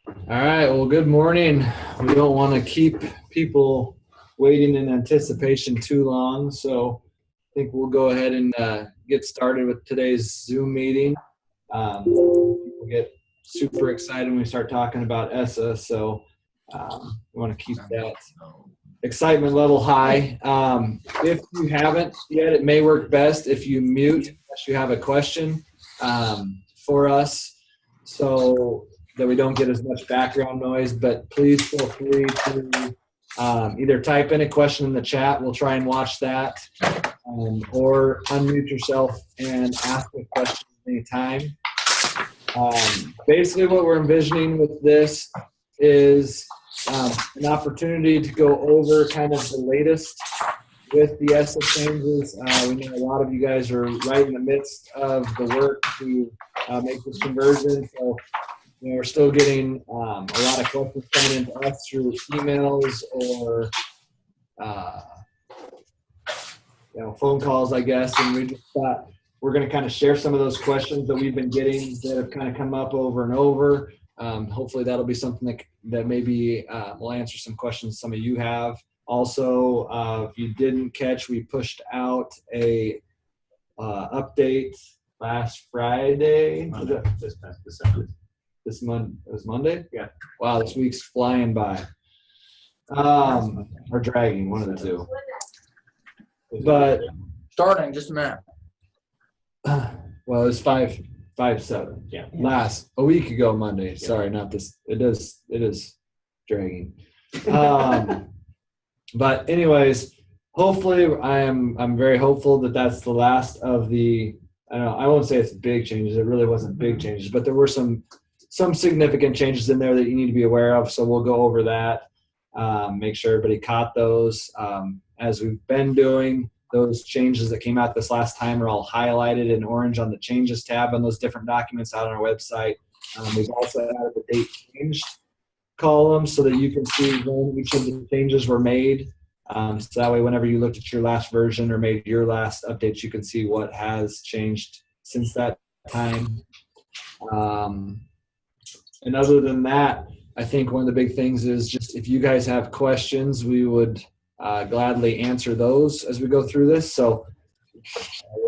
All right. Well, good morning. We don't want to keep people waiting in anticipation too long, so I think we'll go ahead and get started with today's Zoom meeting. People get super excited when we start talking about Essa, so we want to keep that excitement level high. If you haven't yet, it may work best if you mute unless you have a question for us, so that we don't get as much background noise. But please feel free to either type in a question in the chat. We'll try and watch that, or unmute yourself and ask a question anytime. Basically, what we're envisioning with this is an opportunity to go over kind of the latest with the Essa changes. We know a lot of you guys are right in the midst of the work to make this conversion. So, we're still getting a lot of questions coming into us through emails or phone calls, I guess. And we just thought we're going to kind of share some of those questions that we've been getting that have kind of come up over and over. Hopefully that'll be something that maybe will answer some questions some of you have. Also, if you didn't catch, we pushed out a update last Friday. This past December. This month, it was Monday? Yeah. Wow, this week's flying by. Or dragging, one of the two. But starting just a minute. Well, it was 5/7. Yeah. A week ago Monday. Sorry, not this. It is dragging. But anyways, hopefully I'm very hopeful that that's the last of the, I won't say it's big changes. It really wasn't big changes, but there were some significant changes in there that you need to be aware of. So we'll go over that, make sure everybody caught those. As we've been doing, those changes that came out this last time are all highlighted in orange on the changes tab on those different documents out on our website. We've also added the date changed column so that you can see when each of the changes were made. So that way, whenever you looked at your last version or made your last updates, you can see what has changed since that time. And other than that, I think one of the big things is just if you guys have questions, we would gladly answer those as we go through this. So,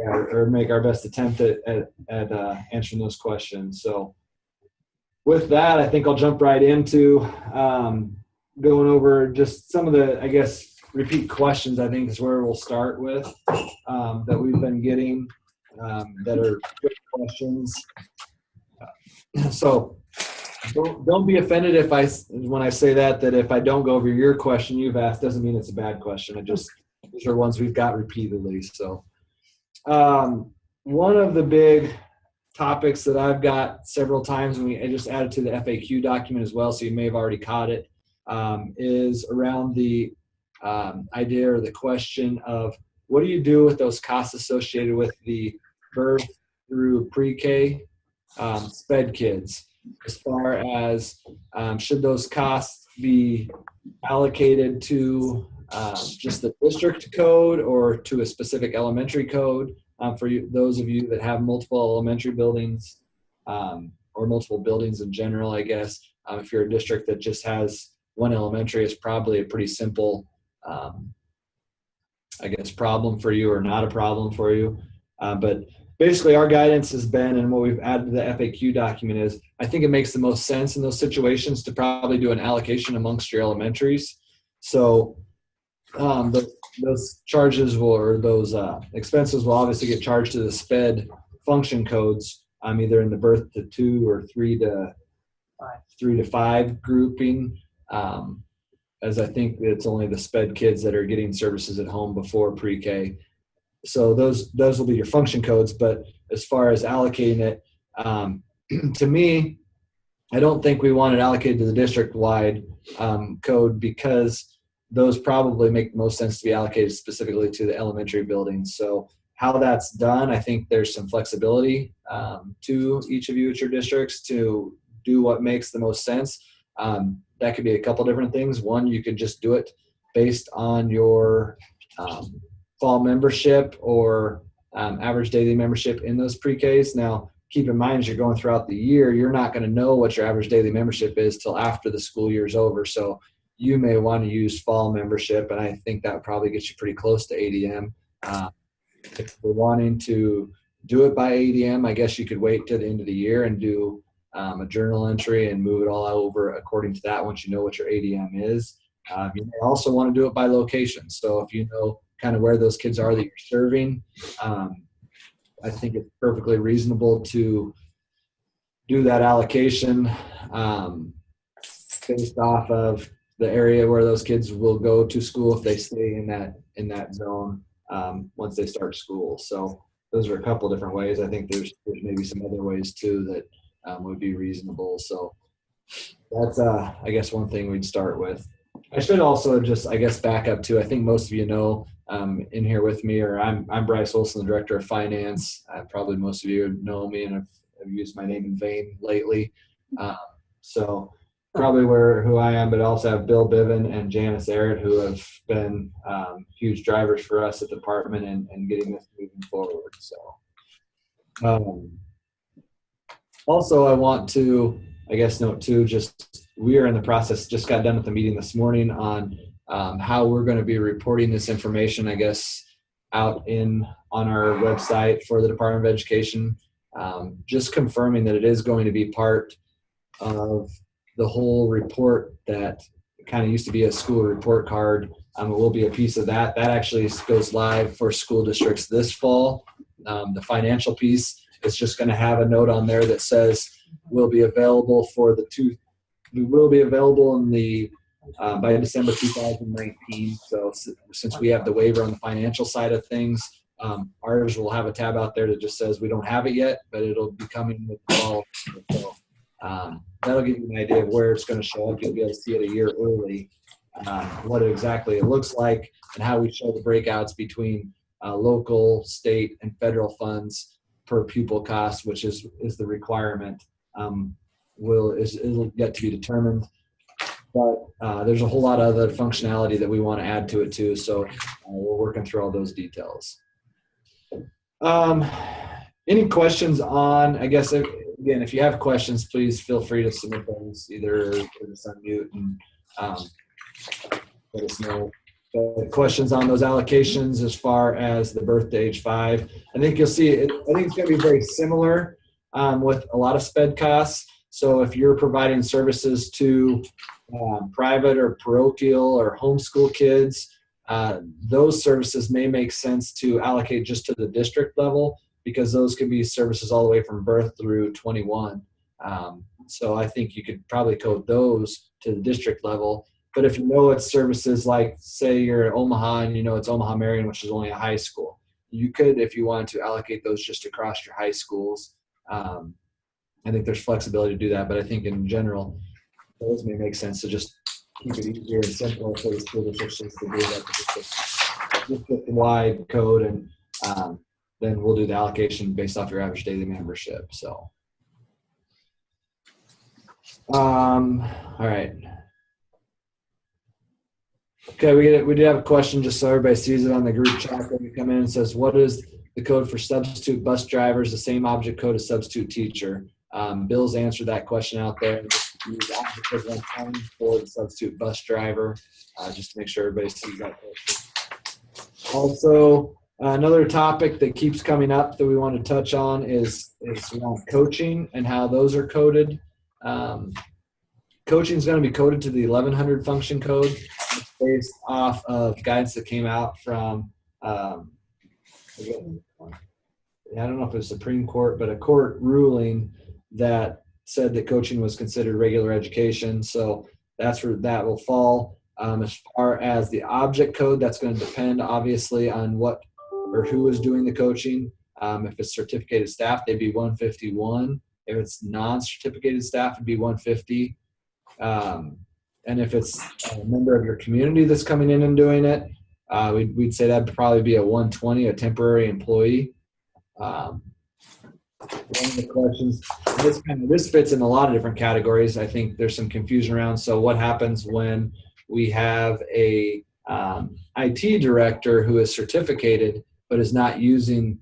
or make our best attempt at answering those questions. So, with that, I think I'll jump right into going over just some of the, I guess, repeat questions. I think is where we'll start with that we've been getting that are good questions. So. Don't be offended when I say that if I don't go over your question you've asked, doesn't mean it's a bad question. These are ones we've got repeatedly. So one of the big topics that I've got several times, and I just added to the FAQ document as well, so you may have already caught it, is around the idea or the question of what do you do with those costs associated with the birth through pre-K SPED kids? As far as should those costs be allocated to just the district code or to a specific elementary code for those of you that have multiple elementary buildings or multiple buildings in general, I guess. If you're a district that just has one elementary, it's probably a pretty simple, problem for you or not a problem for you. But basically, our guidance has been, and what we've added to the FAQ document is, I think it makes the most sense in those situations to probably do an allocation amongst your elementaries. So those charges or those expenses will obviously get charged to the SPED function codes, either in the birth to 2 or 3 to 5 grouping, as I think it's only the SPED kids that are getting services at home before pre-K. So those will be your function codes. But as far as allocating it, to me, I don't think we want it allocated to the district-wide code because those probably make the most sense to be allocated specifically to the elementary buildings. So how that's done, I think there's some flexibility to each of you at your districts to do what makes the most sense. That could be a couple different things. One, you could just do it based on your fall membership or average daily membership in those pre-Ks. Now, keep in mind as you're going throughout the year, you're not going to know what your average daily membership is till after the school year's over. So you may want to use fall membership, and I think that would probably get you pretty close to ADM. If we're wanting to do it by ADM, I guess you could wait till the end of the year and do a journal entry and move it all over according to that once you know what your ADM is. You may also want to do it by location. So if you know kind of where those kids are that you're serving, I think it's perfectly reasonable to do that allocation based off of the area where those kids will go to school if they stay in that zone once they start school. So those are a couple different ways. I think there's maybe some other ways too that would be reasonable. So that's I guess one thing we'd start with. I should also just, I guess, back up to, I think most of you know in here with me, or I'm Bryce Wilson, the Director of Finance. Probably most of you know me and have used my name in vain lately. So probably who I am, but also have Bill Biven and Janice Arrett, who have been huge drivers for us at the department and getting this moving forward. So also I want to, I guess, note too, just we are in the process, just got done with the meeting this morning on how we're going to be reporting this information, I guess, out on our website for the Department of Education. Just confirming that it is going to be part of the whole report that kind of used to be a school report card. It will be a piece of that. That actually goes live for school districts this fall. The financial piece is just going to have a note on there that says will be available in the by December 2019. So since we have the waiver on the financial side of things, ours will have a tab out there that just says we don't have it yet, but it'll be coming with the fall. So that'll give you an idea of where it's going to show up. You'll be able to see it a year early, what exactly it looks like, and how we show the breakouts between local, state, and federal funds per pupil cost, which is the requirement. It'll get to be determined. But there's a whole lot of other functionality that we want to add to it too. So we're working through all those details. Any questions on, I guess, again, if you have questions, please feel free to submit those, either just unmute and let us know. Questions on those allocations as far as the birth to age 5. I think you'll see it. I think it's going to be very similar with a lot of SPED costs. So if you're providing services to private or parochial or homeschool kids, those services may make sense to allocate just to the district level, because those can be services all the way from birth through 21. So I think you could probably code those to the district level. But if you know it's services like, say you're at Omaha and you know it's Omaha Marion, which is only a high school, you could, if you wanted to, allocate those just across your high schools. I think there's flexibility to do that, but I think in general, those may make sense to just keep it easier and simpler for the school districts to do that. Just get the wide code, and then we'll do the allocation based off your average daily membership. So, all right. Okay, we did have a question just so everybody sees it on the group chat when you come in. And says, what is the code for substitute bus drivers? The same object code as substitute teacher. Bill's answered that question out there. Just use object code 1 for the substitute bus driver, just to make sure everybody sees that question. Also, another topic that keeps coming up that we want to touch on is around coaching and how those are coded. Coaching is going to be coded to the 1100 function code. It's based off of guidance that came out from, I don't know if it was Supreme Court, but a court ruling that said that coaching was considered regular education. So that's where that will fall. As far as the object code, that's going to depend obviously on what or who is doing the coaching. If it's certificated staff, they'd be 151. If it's non-certificated staff, it'd be 150. And if it's a member of your community that's coming in and doing it, we'd say that'd probably be a 120, a temporary employee. One of the questions, this fits in a lot of different categories. I think there's some confusion around. So what happens when we have a IT director who is certificated but is not using,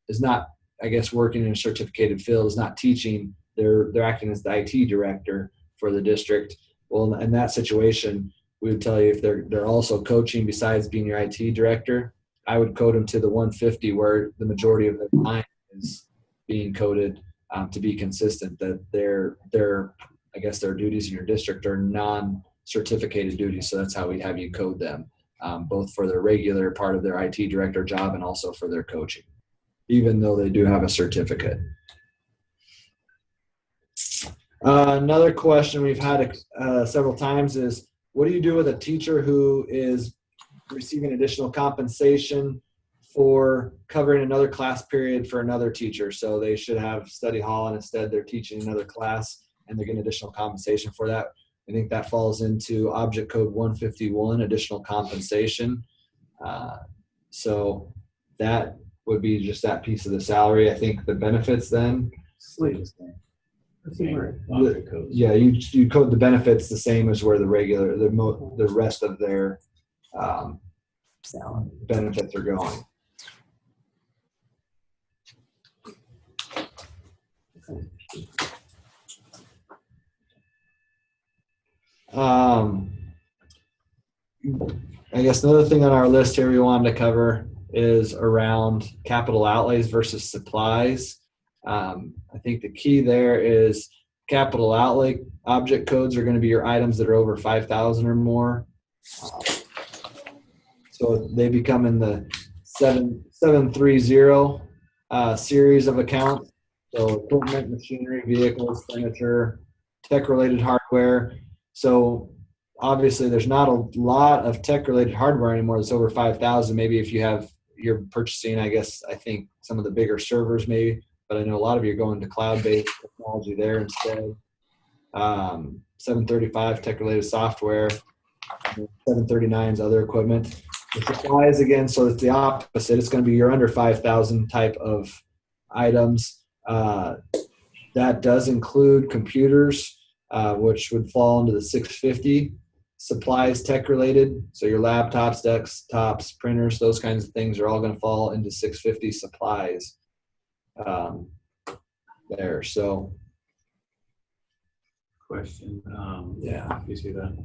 is not I guess, working in a certificated field is not teaching. They're acting as the IT director for the district. Well, in that situation, we would tell you if they're also coaching besides being your IT director, I would code them to the 150 where the majority of the time is being coded, to be consistent, that their I guess their duties in your district are non-certificated duties. So that's how we have you code them, both for their regular part of their IT director job and also for their coaching, even though they do have a certificate. Another question we've had several times is, what do you do with a teacher who is receiving additional compensation for covering another class period for another teacher? So they should have study hall and instead they're teaching another class and they're getting additional compensation for that. I think that falls into Object Code 151, additional compensation. So that would be just that piece of the salary. I think the benefits then. Yeah, you code the benefits the same as where the regular, the rest of their benefits are going. I guess another thing on our list here we wanted to cover is around capital outlays versus supplies. I think the key there is capital outlay object codes are going to be your items that are over 5,000 or more. So they become in the 730 series of accounts. So equipment, machinery, vehicles, furniture, tech-related hardware. So obviously there's not a lot of tech-related hardware anymore that's over 5,000. Maybe if you're purchasing, I think some of the bigger servers maybe, but I know a lot of you are going to cloud-based technology there instead. 735 tech-related software, 739 is other equipment. The supplies, again, so it's the opposite. It's going to be your under 5,000 type of items. That does include computers, which would fall into the 650. Supplies, tech-related, so your laptops, desktops, printers, those kinds of things are all going to fall into 650 supplies there. So, question. Yeah. You see that?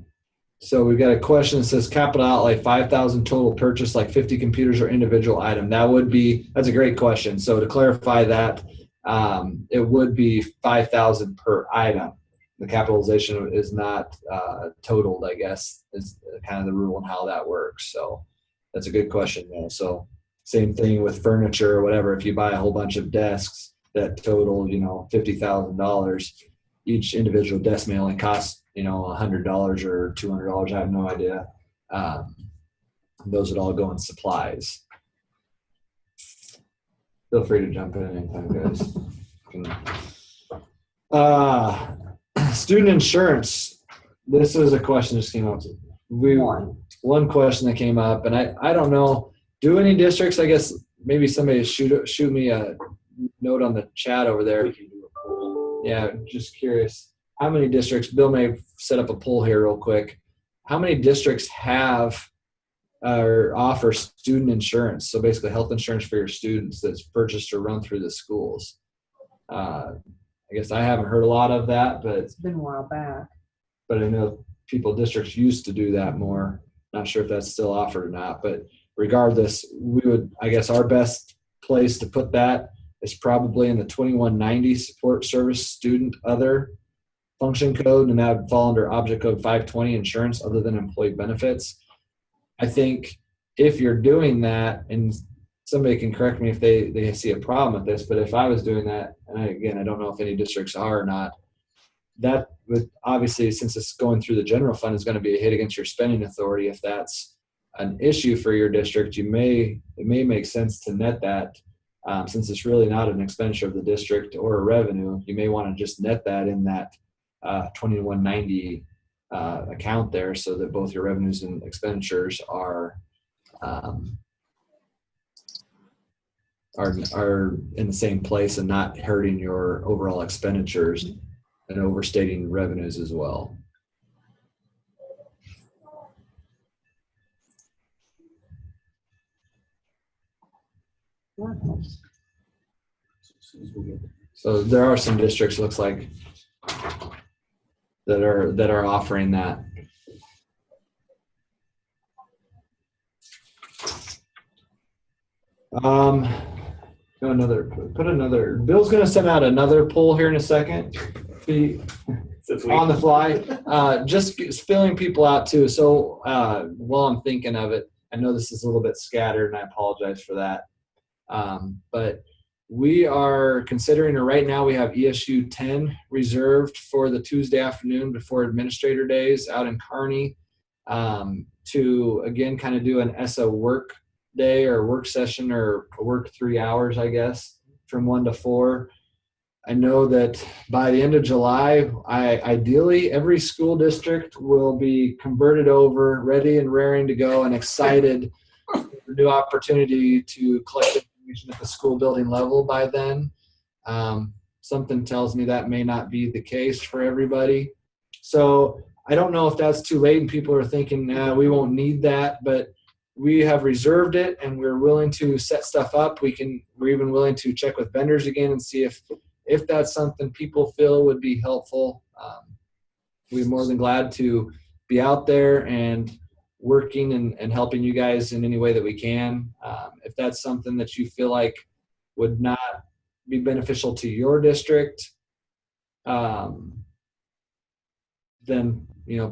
So we've got a question that says capital outlay 5,000 total purchase, like 50 computers or individual item. That's a great question. So to clarify that, it would be 5,000 per item. The capitalization is not totaled, I guess, is kind of the rule on how that works. So that's a good question, though. So same thing with furniture or whatever. If you buy a whole bunch of desks that total, $50,000, each individual desk may only cost, $100 or $200. I have no idea. Those would all go in supplies. Feel free to jump in anytime, guys. Student insurance. This is a question that just came up. One question that came up, and I don't know. Do any districts? I guess maybe somebody shoot me a note on the chat over there. Yeah, just curious. How many districts? Bill may set up a poll here real quick. How many districts have or offer student insurance? So basically, health insurance for your students that's purchased or run through the schools. I guess I haven't heard a lot of that, but It's been a while back. But I know districts used to do that more. Not sure if that's still offered or not, but regardless, I guess our best place to put that is probably in the 2190 support service student other function code, and that would fall under Object Code 520 insurance other than employee benefits. I think if you're doing that, and somebody can correct me if they see a problem with this, but if I was doing that, and I don't know if any districts are or not, that would obviously, since it's going through the general fund, is going to be a hit against your spending authority. If that's an issue for your district, it may make sense to net that. Since it's really not an expenditure of the district or a revenue, you may want to just net that in that 2190 account there, so that both your revenues and expenditures are in the same place and not hurting your overall expenditures and overstating revenues as well. So there are some districts, looks like, that are offering that. Bill's going to send out another poll here in a second. On the fly, just filling people out too. So while I'm thinking of it, I know this is a little bit scattered, and I apologize for that. But we are considering, or right now we have ESU 10 reserved for the Tuesday afternoon before Administrator Days out in Kearney, to again kind of do an ESSA work day or work session or work 3 hours, I guess, from 1 to 4. I know that by the end of July, ideally every school district will be converted over, ready and raring to go, and excited for the new opportunity to collect information at the school building level by then. Something tells me that may not be the case for everybody. So I don't know if that's too late and people are thinking, nah, we won't need that, but we have reserved it and we're willing to set stuff up. We're even willing to check with vendors again and see if that's something people feel would be helpful. We're more than glad to be out there and working and helping you guys in any way that we can. If that's something that you feel like would not be beneficial to your district, then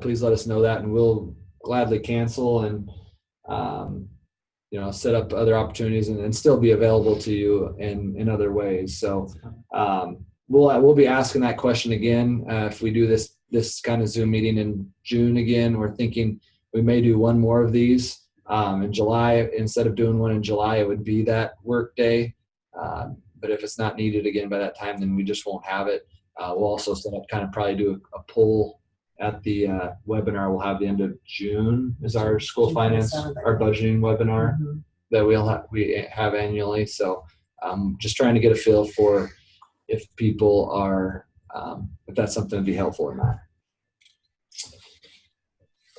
please let us know that, and we'll gladly cancel and set up other opportunities and still be available to you in other ways. So we'll be asking that question again if we do this kind of Zoom meeting in June again. We're thinking we may do one more of these in July. Instead of doing one in July, it would be that work day. But if it's not needed again by that time, then we just won't have it. We'll also set up probably do a poll at the webinar we'll have the end of June is our school finance, our budgeting webinar that we have annually. So just trying to get a feel for if people are, if that's something that'd be helpful or not.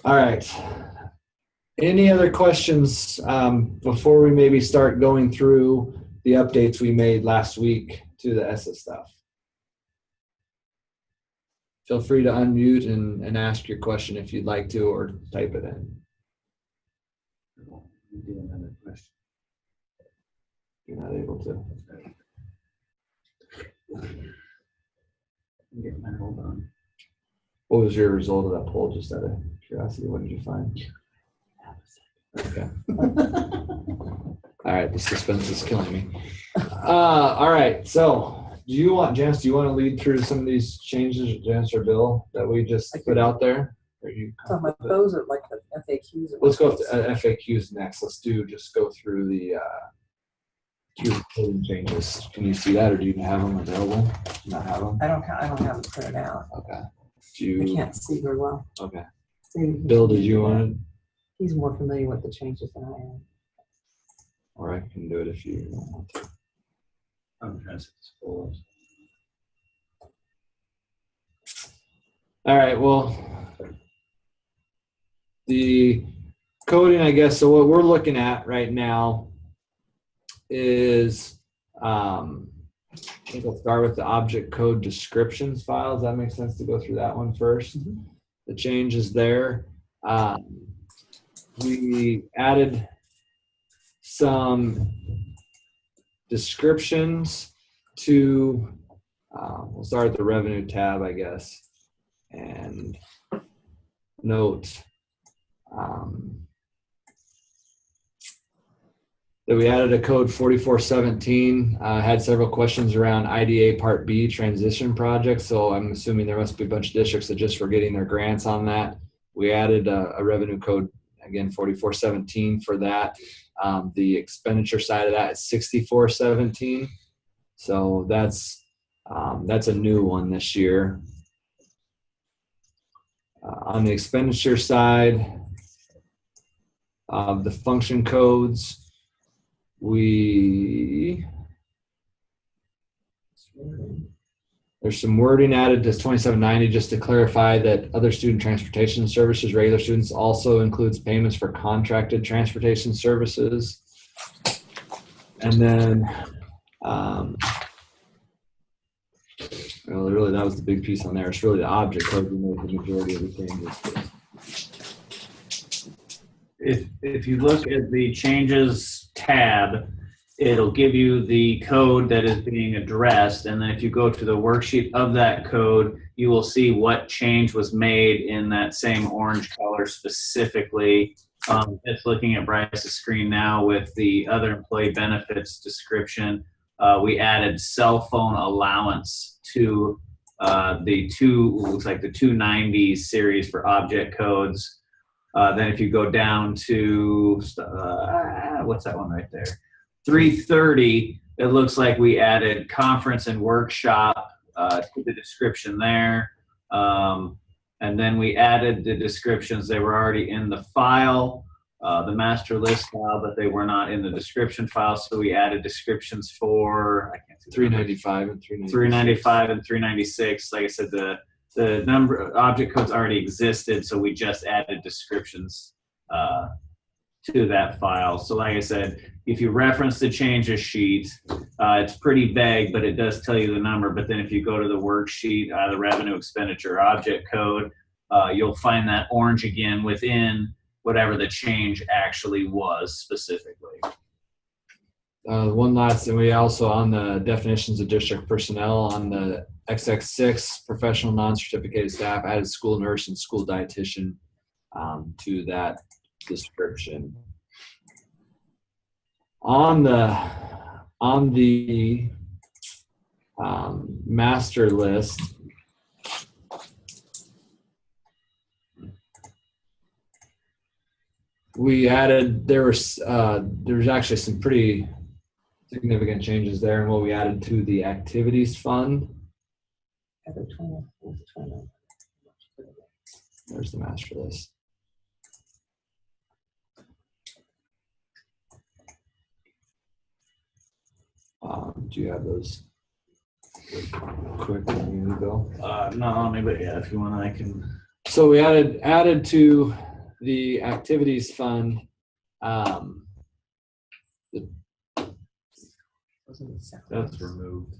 All right. Any other questions before we maybe start going through the updates we made last week to the ESSA stuff? Feel free to unmute and ask your question if you'd like to, or type it in. Do another question. You're not able to. Get my hold on. What was your result of that poll? Just out of curiosity, what did you find? Okay. All right, the suspense is killing me. All right, so. Janice, do you want to lead through some of these changes, Janice or Bill, that we just put out there? Those are like the FAQs. Let's go with the FAQs next. Let's just go through the coding changes. Can you see that, or do you have them available? Do you not have them? I don't have them printed out. Okay. I can't see very well. Okay. Bill, did you want it? He's more familiar with the changes than I am. Or I can do it if you want to. I'm trying to set this full. All right, well, the coding, I guess, so what we're looking at right now is, I think I'll start with the object code descriptions file. Does that make sense to go through that one first? Mm-hmm. The changes there. We added some descriptions to, we'll start at the revenue tab, I guess, and note that we added a code 4417, had several questions around IDA Part B transition projects, so I'm assuming there must be a bunch of districts that just were getting their grants on that. We added a revenue code, again, 4417 for that. The expenditure side of that is 6417. So that's a new one this year. On the expenditure side of the function codes, there's some wording added to 2790 just to clarify that other student transportation services, regular students, also includes payments for contracted transportation services. And then Well, really, that was the big piece on there. It's really the object code we made the majority of the changes. If you look at the changes tab, it'll give you the code that is being addressed, and then if you go to the worksheet of that code, you will see what change was made in that same orange color specifically. Just looking at Bryce's screen now with the other employee benefits description, we added cell phone allowance to the looks like the 290 series for object codes. Then if you go down to, what's that one right there? 330, it looks like we added conference and workshop to the description there. And then we added the descriptions. They were already in the file, the master list file, but they were not in the description file. So we added descriptions for, I can't see 395 and 396. 395 and 396. Like I said, the number of object codes already existed, so we just added descriptions to that file. So like I said, if you reference the changes sheet, it's pretty vague, but it does tell you the number. But then if you go to the worksheet, the revenue expenditure object code, you'll find that orange again within whatever the change actually was specifically. One last thing, we also on the definitions of district personnel on the XX6 professional non-certificated staff added school nurse and school dietitian to that description. On the master list, we added, there's actually some pretty significant changes there in what we added to the activities fund. There's the master list. Do you have those quick when you go? No, maybe yeah. If you want, I can. So we added to the activities fund. That's removed.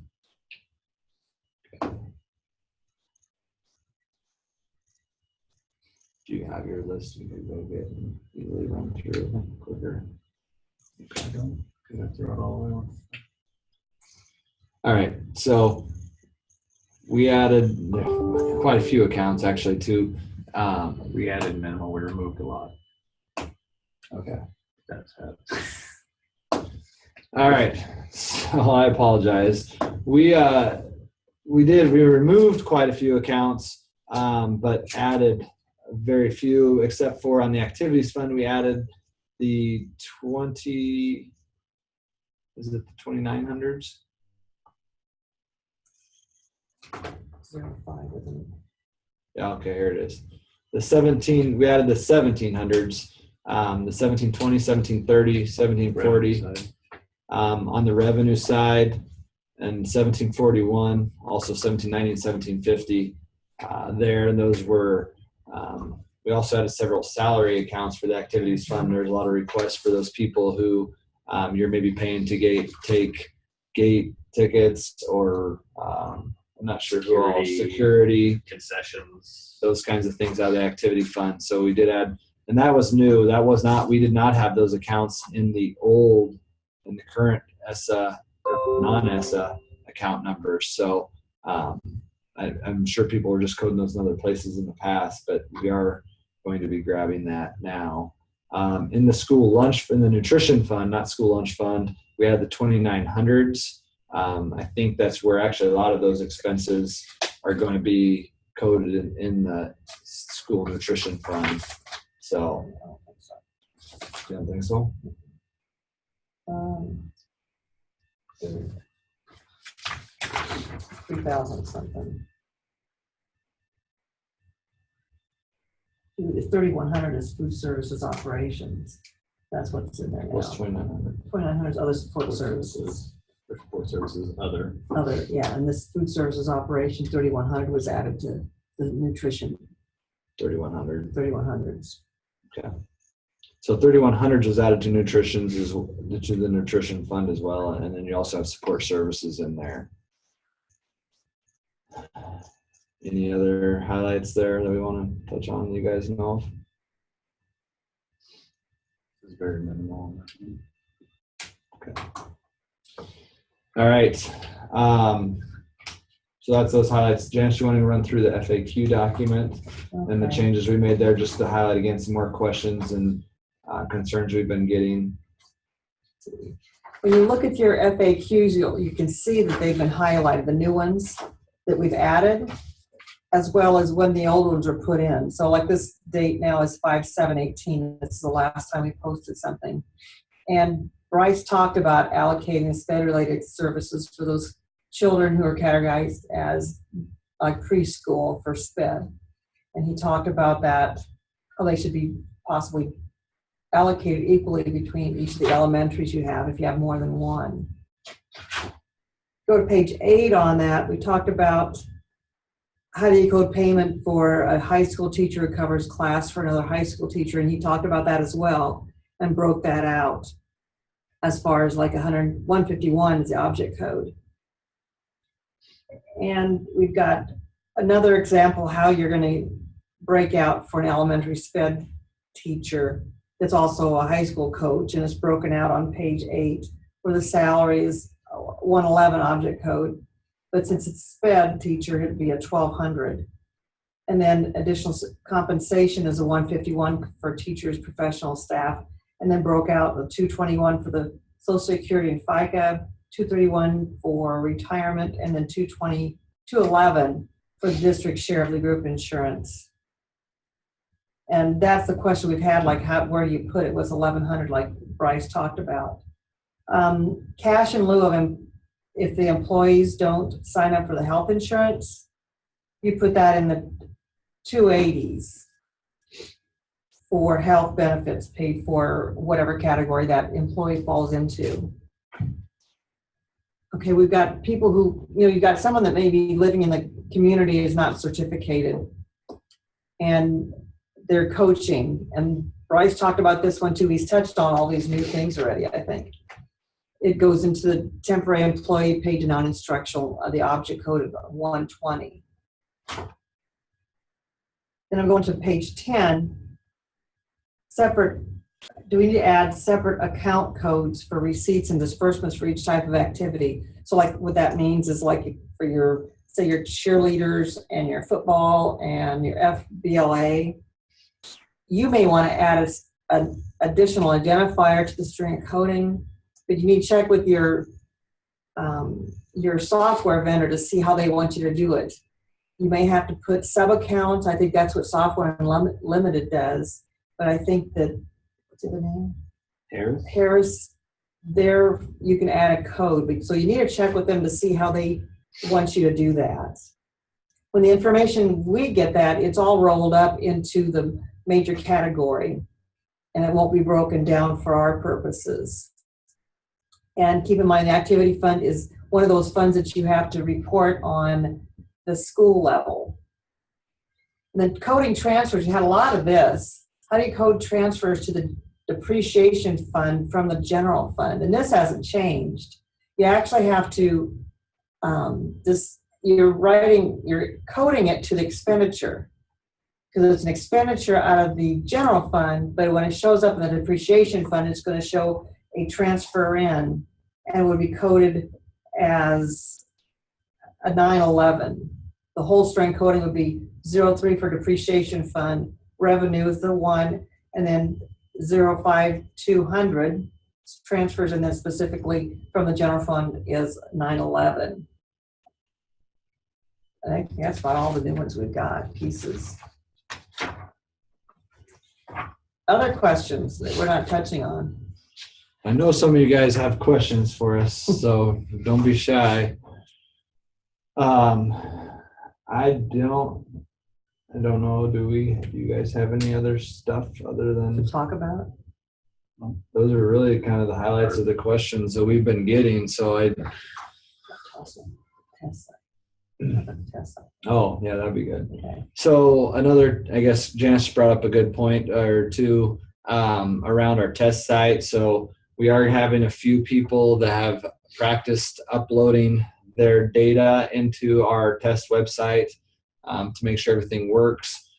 Do you have your list? You can go get and easily run through it quicker. I don't. Can I throw it all away? All right, so we added quite a few accounts actually too. We added minimal. We removed a lot. Okay. That's it. All right, so I apologize. We removed quite a few accounts, but added very few, except for on the activities fund, we added the 2900s? 05, isn't it? Yeah, okay, here it is. We added the 1700s, the 1720, 1730, 1740. On the revenue side, and 1741, also 1790 and 1750 there. And those were, we also had several salary accounts for the activities fund. There's a lot of requests for those people who you're maybe paying to take gate tickets or I'm not sure who all, security, concessions, those kinds of things out of the activity fund. So we did add, and that was new. That was not, we did not have those accounts in the current Essa, non-Essa account numbers. So I'm sure people were just coding those in other places in the past, but we are going to be grabbing that now. In the school lunch, in the nutrition fund, not school lunch fund, we had the 2900s. I think that's where actually a lot of those expenses are going to be coded in the school nutrition fund. So, you don't think so? 3,000 something. The 3,100 is food services operations. That's what's in there now. What's 2900? 2,900 is other support services. support services, other. Other, yeah, and this food services operation 3,100 was added to the nutrition 3,100. 3,100s. Okay. So 3,100 is added to nutrition to the nutrition fund as well, and then you also have support services in there. Any other highlights there that we want to touch on? You guys know of? It's very minimal. All right. So that's those highlights. Janice, you want to run through the FAQ document and the Okay. changes we made there, just to highlight again some more questions and concerns we've been getting. When you look at your FAQs, you can see that they've been highlighted, the new ones that we've added, as well as when the old ones were put in. So like this date now is 5/7/18. This is the last time we posted something. And Bryce talked about allocating SPED-related services for those children who are categorized as like preschool for SPED. And he talked about that, how they should be possibly allocated equally between each of the elementaries you have if you have more than one. Go to page 8 on that. We talked about how do you code payment for a high school teacher who covers class for another high school teacher, and he talked about that as well and broke that out as far as like 151 is the object code. And we've got another example how you're going to break out for an elementary SPED teacher that's also a high school coach, and it's broken out on page 8 where the salary is 111 object code, but since it's SPED teacher, it'd be a 1200. And then additional compensation is a 151 for teachers, professional staff, and then broke out the 221 for the Social Security and FICA, 231 for retirement, and then 211 for the district share of the group insurance. And that's the question we've had, like where do you put it? Was 1100 like Bryce talked about. Cash in lieu of if the employees don't sign up for the health insurance, you put that in the 280s for health benefits paid for whatever category that employee falls into. Okay, we've got people who, you've got someone that may be living in the community is not certificated and they're coaching. And Bryce talked about this one too. He's touched on all these new things already, I think. It goes into the temporary employee paid to non-instructional, the object code of 120. Then I'm going to page 10. Separate, do we need to add separate account codes for receipts and disbursements for each type of activity? So like what that means is like for your, say your cheerleaders and your football and your FBLA, you may want to add an additional identifier to the string of coding, but you need to check with your software vendor to see how they want you to do it. You may have to put sub-accounts. I think that's what Software Unlimited does. But I think that, what's the name? Harris, there you can add a code. So you need to check with them to see how they want you to do that. When the information we get that, it's all rolled up into the major category and it won't be broken down for our purposes. And keep in mind the activity fund is one of those funds that you have to report on the school level. And then coding transfers, you had a lot of this. How do you code transfers to the depreciation fund from the general fund? And this hasn't changed. You actually have to, you're coding it to the expenditure because it's an expenditure out of the general fund, but when it shows up in the depreciation fund, it's going to show a transfer in and it would be coded as a 911. The whole string coding would be 03 for depreciation fund, revenue is the 1, and then 05200 transfers, and then specifically from the general fund is 911. I think that's about all the new ones we've got, pieces. Other questions that we're not touching on? I know some of you guys have questions for us, so don't be shy. I don't know. Do you guys have any other stuff other To than talk about? those are really kind of the highlights of the questions that we've been getting. So Tessa. oh yeah, that'd be good. Okay. So another, I guess Janice brought up a good point or two around our test site. So we are having a few people that have practiced uploading their data into our test website to make sure everything works.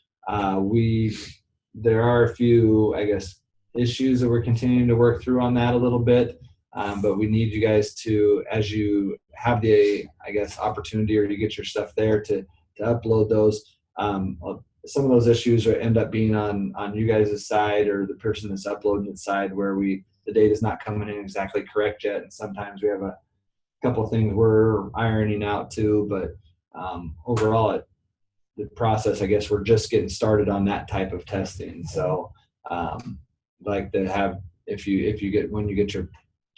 There are a few, I guess, issues that we're continuing to work through on that a little bit, but we need you guys to, as you have the, I guess, opportunity or you get your stuff there to upload those. Some of those issues end up being on you guys' side or the person that's uploading it side where the data is not coming in exactly correct yet, and sometimes we have a couple of things we're ironing out too. But overall, the process, I guess, we're just getting started on that type of testing. So, like to have when you get to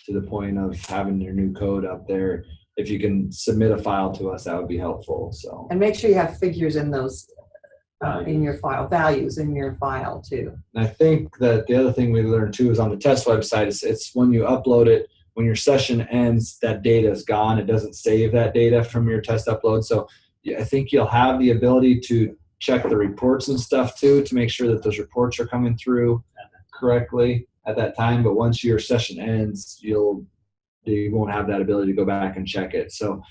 the point of having your new code up there, if you can submit a file to us, that would be helpful. So, And make sure you have figures in those in your file, values in your file too. And I think that the other thing we learned too is on the test website, it's when you upload it, when your session ends, that data is gone. It doesn't save that data from your test upload. So I think you'll have the ability to check the reports and stuff too, to make sure that those reports are coming through correctly at that time. But once your session ends, you won't have that ability to go back and check it. So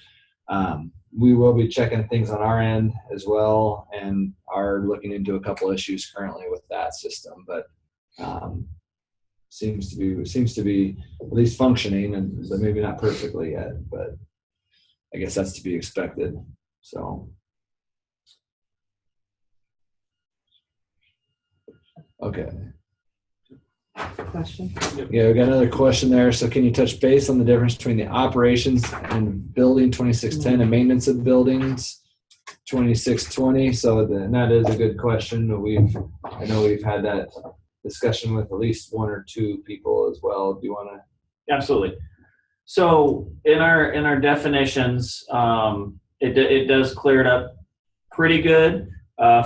we will be checking things on our end as well, and are looking into a couple issues currently with that system. But seems to be at least functioning, and but maybe not perfectly yet. But I guess that's to be expected. So, okay. Question? Yeah, we got another question there. So can you touch base on the difference between the operations and building 2610 and maintenance of buildings 2620? So that is a good question. I know we've had that discussion with at least one or two people as well. Do you want to? Absolutely. So in our definitions, it does clear it up pretty good.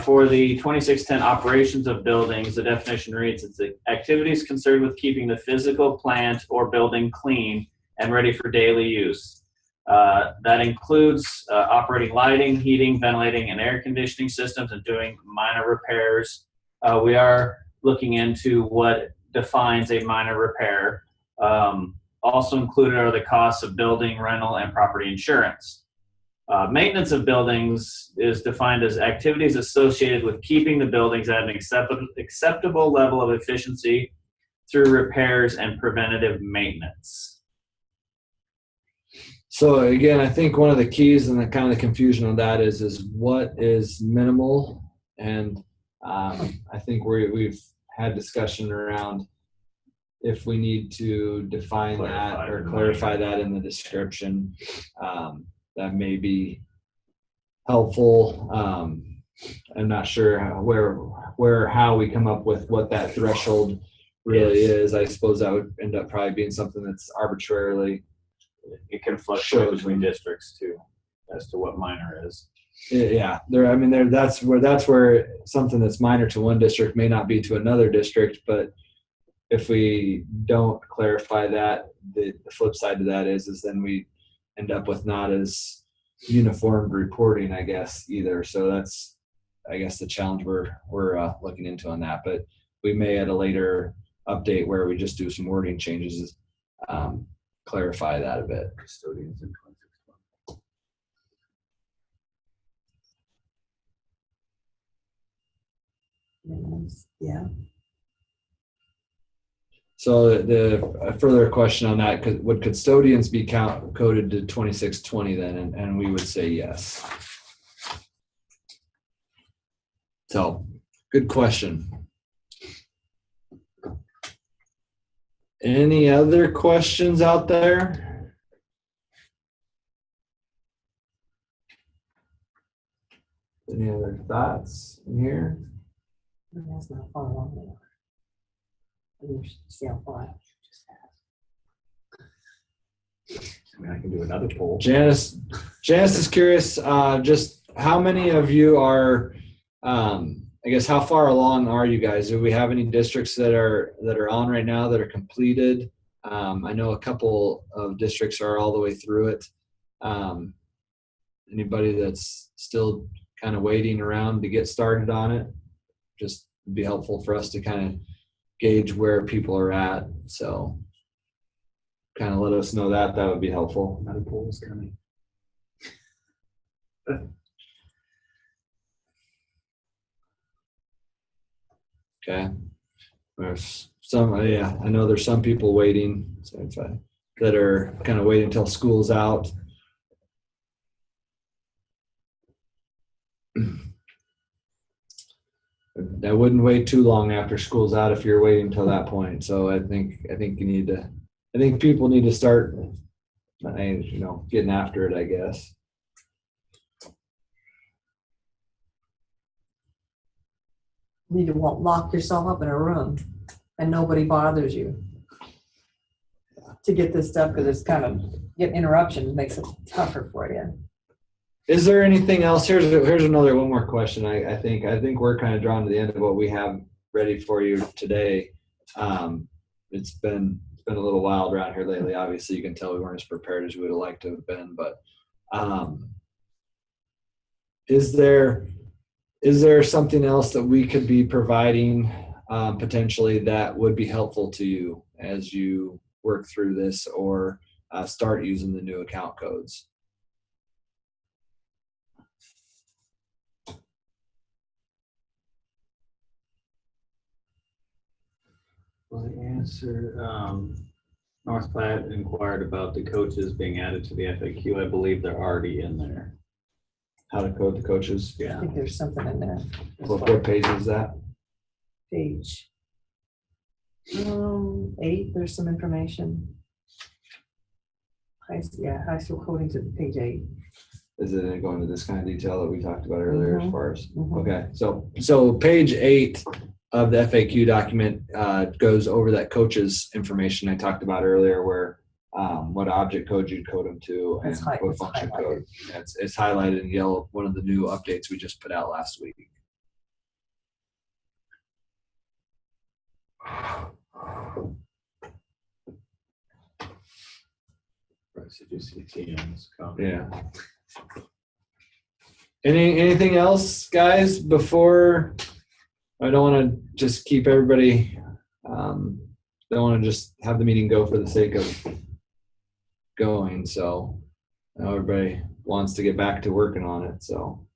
For the 2610 operations of buildings, the definition reads, it's the activities concerned with keeping the physical plant or building clean and ready for daily use. That includes operating lighting, heating, ventilating, and air conditioning systems, and doing minor repairs. We are looking into what defines a minor repair. Also included are the costs of building, rental, and property insurance. Maintenance of buildings is defined as activities associated with keeping the buildings at an acceptable level of efficiency through repairs and preventative maintenance. So again, I think one of the keys and the kind of the confusion on that is what is minimal, and I think we've had discussion around if we need to define that or clarify that in the description. That may be helpful. I'm not sure how we come up with what that threshold really is. I suppose that would end up probably being something that's arbitrarily. It can fluctuate between districts too, as to what minor is. Yeah, that's where something that's minor to one district may not be to another district. But if we don't clarify that, the flip side to that is then we end up with not as uniformed reporting, I guess, either. So that's, I guess, the challenge we're looking into on that. But we may at a later update where we just do some wording changes, clarify that a bit. Custodians in 2620. Yeah. So a further question on that, would custodians be coded to 2620 then? And we would say yes. So good question. Any other questions out there? Any other thoughts in here? That's not far along there. See how far I just have. I mean, I can do another poll. Janice is curious, just how many of you are, I guess, how far along are you guys? Do we have any districts that are on right now that are completed? I know a couple of districts are all the way through it. Anybody that's still kind of waiting around to get started on it, just be helpful for us to kind of gauge where people are at. So kind of let us know that would be helpful. Another poll is coming. Okay. There's some, yeah, I know there's some people waiting that are kind of waiting until school's out. I wouldn't wait too long after school's out if you're waiting till that point. So I think you need to, I think people need to start, getting after it, I guess. You need to lock yourself up in a room and nobody bothers you to get this stuff, because it's kind of getting interruptions makes it tougher for you. Is there anything else? Here's one more question. I think we're kind of drawn to the end of what we have ready for you today. It's been a little wild around here lately. Obviously, you can tell we weren't as prepared as we would have liked to have been. But is there something else that we could be providing potentially that would be helpful to you as you work through this or start using the new account codes? Well, the answer, North Platte inquired about the coaches being added to the FAQ. I believe they're already in there. How to code the coaches? I Yeah. think there's something in there. What page is that? Page 8, there's some information. High school coding's at page 8. Is it going into this kind of detail that we talked about earlier as far as? Mhm. Okay, so page 8 of the FAQ document goes over that coach's information I talked about earlier, where what object code you'd code them to and It's what function code. It's highlighted in yellow, one of the new updates we just put out last week. Yeah. Anything else, guys, before? I don't want to just keep everybody, don't want to just have the meeting go for the sake of going. So I know everybody wants to get back to working on it. So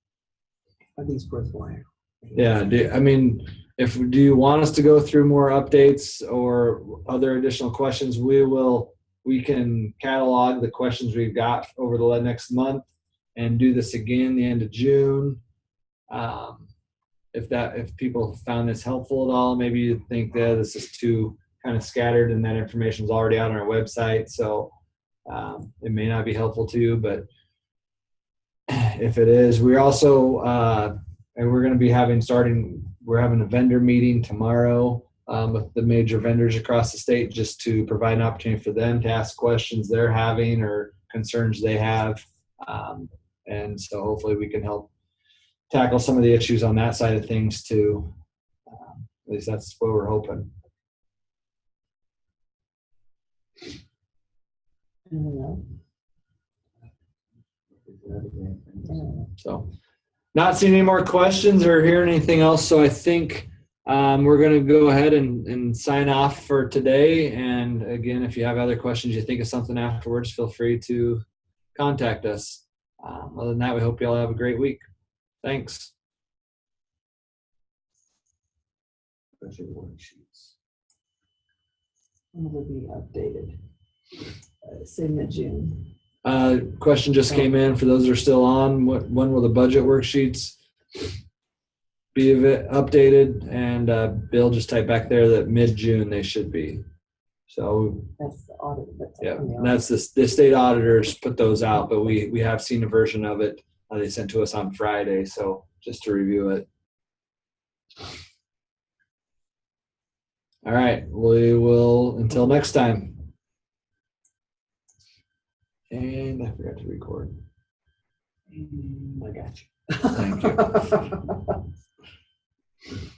I think it's worthwhile. yeah, do you want us to go through more updates or other additional questions? We can catalog the questions we've got over the next month and do this again the end of June. If people found this helpful at all, maybe you think that this is too kind of scattered and that information is already out on our website. So it may not be helpful to you, but if it is, we're also, and we're going to be we're having a vendor meeting tomorrow with the major vendors across the state, just to provide an opportunity for them to ask questions they're having or concerns they have. And so hopefully we can help tackle some of the issues on that side of things too. At least that's what we're hoping. So not seeing any more questions or hearing anything else. So I think we're going to go ahead and sign off for today. And again, if you have other questions, you think of something afterwards, feel free to contact us. Other than that, we hope you all have a great week. Thanks. When will be updated? Say mid-June. Question just came in for those that are still on. When will the budget worksheets be updated? And Bill just typed back there that mid-June they should be. So That's the audit. That's the state auditors put those out, but we have seen a version of it they sent to us on Friday. So just to review it. All right, we will until next time. And I forgot to record. I got you. Thank you.